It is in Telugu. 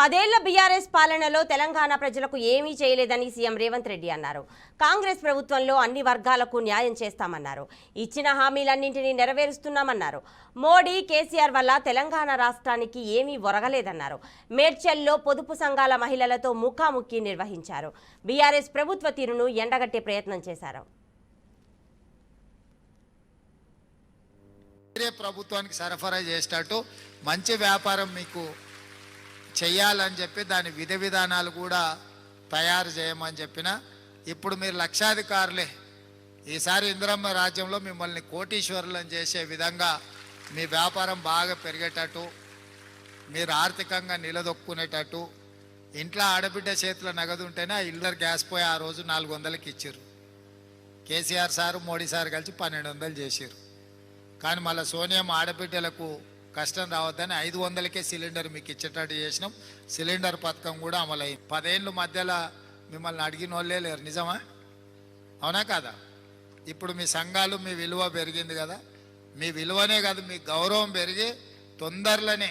10 ఏళ్ల బీఆర్ఎస్ పాలనలో తెలంగాణ ప్రజలకు ఏమీ చేయలేదని సీఎం రేవంత్ రెడ్డి అన్నారు. కాంగ్రెస్ ప్రభుత్వంలో అన్ని వర్గాలకు న్యాయం చేస్తామన్నారు. ఇచ్చిన హామీలన్నింటినీ నెరవేరుస్తున్నామన్నారు. మోడీ కేసీఆర్ వల్ల తెలంగాణ రాష్ట్రానికి ఏమీ ఒరగలేదన్నారు. మేడ్చల్లో పొదుపు సంఘాల మహిళలతో ముఖాముఖి నిర్వహించారు. బీఆర్ఎస్ ప్రభుత్వ తీరును ఎండగట్టే ప్రయత్నం చేశారు. ప్రభుత్వానికి సరఫరా చేసేటట్టు మంచి వ్యాపారం మీకు చెయ్యాలని చెప్పి దాని విధి విధానాలు కూడా తయారు చేయమని చెప్పిన. ఇప్పుడు మీరు లక్షాధికారులే. ఈసారి ఇందిరమ్మ రాజ్యంలో మిమ్మల్ని కోటీశ్వరులను చేసే విధంగా మీ వ్యాపారం బాగా పెరిగేటట్టు, మీరు ఆర్థికంగా నిలదొక్కునేటట్టు, ఇంట్లో ఆడబిడ్డ చేతిలో నగదు ఉంటేనే ఆ ఇల్లర్ గ్యాస్ పోయి ఆ రోజు 400కి ఇచ్చారు. కేసీఆర్ సారు మోడీ సార్ కలిసి 1200 చేశారు. కానీ మళ్ళీ సోనియా ఆడబిడ్డలకు కష్టం రావద్దని 500కే సిలిండర్ మీకు ఇచ్చేటట్టు చేసినాం. సిలిండర్ పథకం కూడా అమలైంది. 10 ఏళ్ళ మధ్యలో మిమ్మల్ని అడిగిన వాళ్ళే లేరు. నిజమా? అవునా కాదా? ఇప్పుడు మీ సంఘాలు, మీ విలువ పెరిగింది కదా. మీ విలువనే కాదు, మీ గౌరవం పెరిగి తొందరలోనే